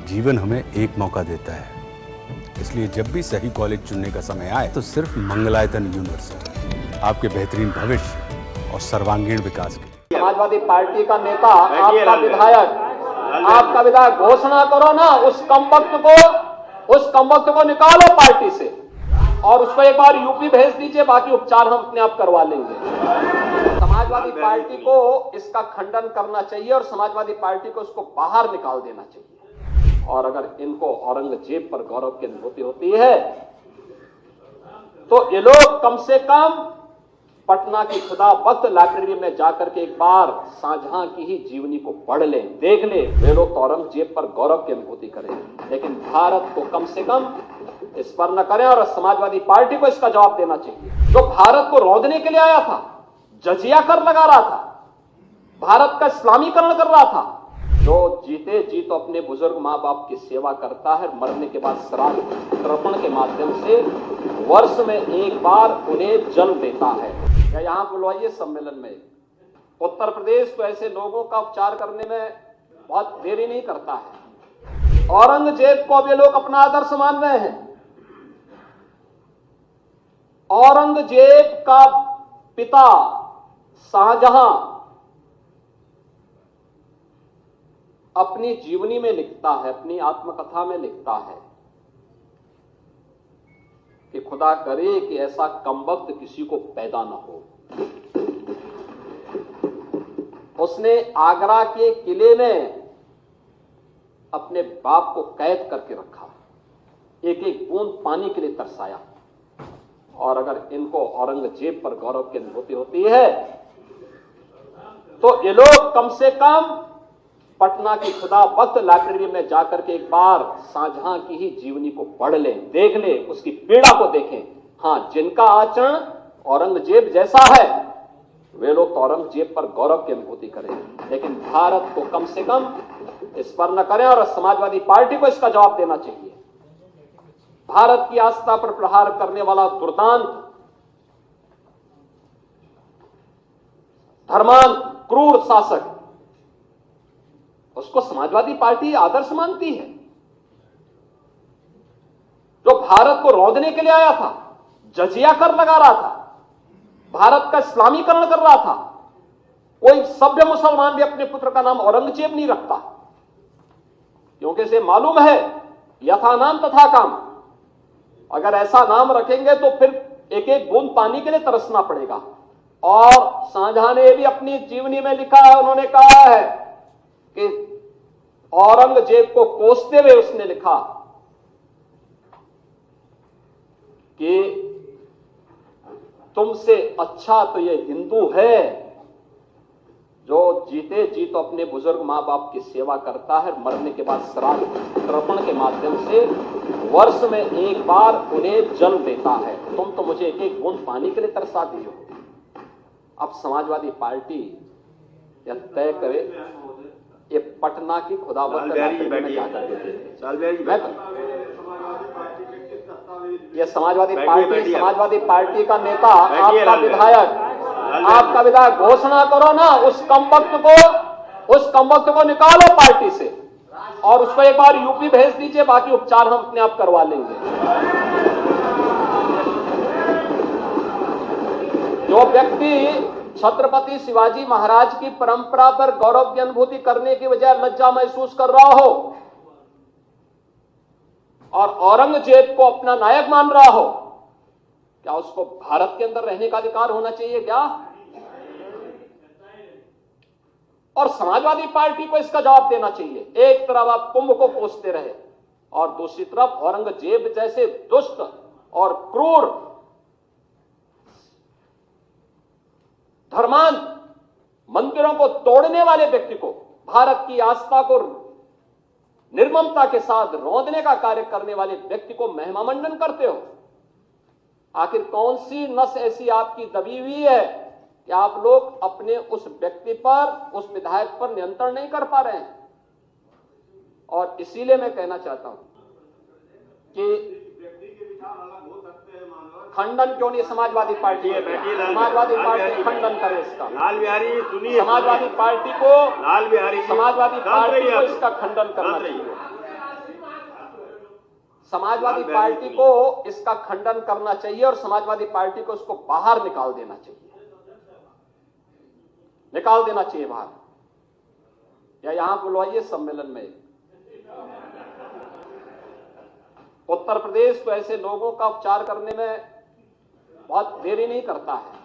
जीवन हमें एक मौका देता है, इसलिए जब भी सही कॉलेज चुनने का समय आए तो सिर्फ मंगलायतन यूनिवर्सिटी आपके बेहतरीन भविष्य और सर्वांगीण विकास के लिए। समाजवादी पार्टी का नेता, आपका विधायक घोषणा करो ना, उस कमबख्त को निकालो पार्टी से और उसको एक बार यूपी भेज दीजिए, बाकी उपचार हम अपने आप करवा लेंगे। समाजवादी पार्टी को इसका खंडन करना चाहिए और समाजवादी पार्टी को इसको बाहर निकाल देना चाहिए। और अगर इनको औरंगजेब पर गौरव की अनुभूति होती है तो ये लोग कम से कम पटना की खुदाबख्त लाइब्रेरी में जाकर के एक बार शाहजहां की ही जीवनी को पढ़ लें, देख लें। वे लोग तो औरंगजेब पर गौरव की अनुभूति करें, लेकिन भारत को कम से कम इस पर न करें और समाजवादी पार्टी को इसका जवाब देना चाहिए। जो भारत को रौंदने के लिए आया था, जजिया कर लगा रहा था, भारत का इस्लामीकरण कर रहा था, जो जीते जी तो अपने बुजुर्ग माँ बाप की सेवा करता है, मरने के बाद श्राद्ध तर्पण के माध्यम से वर्ष में एक बार उन्हें जल देता है। या यहां बुलवाइए सम्मेलन में। उत्तर प्रदेश तो ऐसे लोगों का उपचार करने में बहुत देरी नहीं करता है। औरंगजेब को अब ये लोग अपना आदर्श मान रहे हैं। औरंगजेब का पिता शाहजहां अपनी जीवनी में लिखता है, अपनी आत्मकथा में लिखता है कि खुदा करे कि ऐसा कमबख्त किसी को पैदा न हो। उसने आगरा के किले में अपने बाप को कैद करके रखा, एक एक बूंद पानी के लिए तरसाया। और अगर इनको औरंगजेब पर गौरव की अनुभूति होती है तो ये लोग कम से कम पटना की खुदाबख्त लाइब्रेरी में जाकर के एक बार शाहजहां की ही जीवनी को पढ़ लें, देख लें, उसकी पीड़ा को देखें। हां, जिनका आचरण औरंगजेब जैसा है वे लोग तो औरंगजेब पर गौरव की अनुभूति करें, लेकिन भारत को कम से कम इस पर न करें और समाजवादी पार्टी को इसका जवाब देना चाहिए। भारत की आस्था पर प्रहार करने वाला दुर्दांत, धर्मांत, क्रूर शासक, उसको समाजवादी पार्टी आदर्श मानती है। जो भारत को रौंदने के लिए आया था, जजिया कर लगा रहा था, भारत का इस्लामीकरण कर रहा था। कोई सभ्य मुसलमान भी अपने पुत्र का नाम औरंगजेब नहीं रखता, क्योंकि इसे मालूम है यथा नाम तथा काम। अगर ऐसा नाम रखेंगे तो फिर एक एक बूंद पानी के लिए तरसना पड़ेगा। और शाहजहां ने भी अपनी जीवनी में लिखा है, उन्होंने कहा है कि औरंगजेब को कोसते हुए उसने लिखा कि तुमसे अच्छा तो ये हिंदू है जो जीते जी तो अपने बुजुर्ग मां बाप की सेवा करता है, मरने के बाद श्राद्ध तर्पण के माध्यम से वर्ष में एक बार उन्हें जल देता है। तुम तो मुझे एक एक बूंद पानी के लिए तरसा दी हो। अब समाजवादी पार्टी यह तय करे ये पटना की खुदाबख्त लाइब्रेरी में जाकर के ये समाजवादी पार्टी का नेता, आपका विधायक घोषणा करो ना, उस कमबख्त को निकालो पार्टी से और उसको एक बार यूपी भेज दीजिए, बाकी उपचार हम अपने आप करवा लेंगे। जो व्यक्ति छत्रपति शिवाजी महाराज की परंपरा पर गौरव की अनुभूति करने की बजाय लज्जा महसूस कर रहा हो और औरंगजेब को अपना नायक मान रहा हो, क्या उसको भारत के अंदर रहने का अधिकार होना चाहिए क्या? और समाजवादी पार्टी को इसका जवाब देना चाहिए। एक तरफ आप कुंभ को कोसते रहे और दूसरी तरफ औरंगजेब जैसे दुष्ट और क्रूर, धर्मांत, मंदिरों को तोड़ने वाले व्यक्ति को, भारत की आस्था को निर्ममता के साथ रौंदने का कार्य करने वाले व्यक्ति को महिमामंडन करते हो। आखिर कौन सी नस ऐसी आपकी दबी हुई है कि आप लोग अपने उस व्यक्ति पर, उस विधायक पर नियंत्रण नहीं कर पा रहे हैं? और इसीलिए मैं कहना चाहता हूं कि खंडन क्यों नहीं समाजवादी पार्टी समाजवादी पार्टी खंडन करे इसका। लाल बिहारी सुनिए, समाजवादी पार्टी को लाल बिहारी समाजवादी पार्टी को इसका खंडन करना चाहिए। समाजवादी पार्टी को इसका खंडन करना चाहिए और समाजवादी पार्टी को इसको बाहर निकाल देना चाहिए बाहर, या यहां बुलवाइए सम्मेलन में। उत्तर प्रदेश तो ऐसे लोगों का उपचार करने में बहुत देरी नहीं करता है।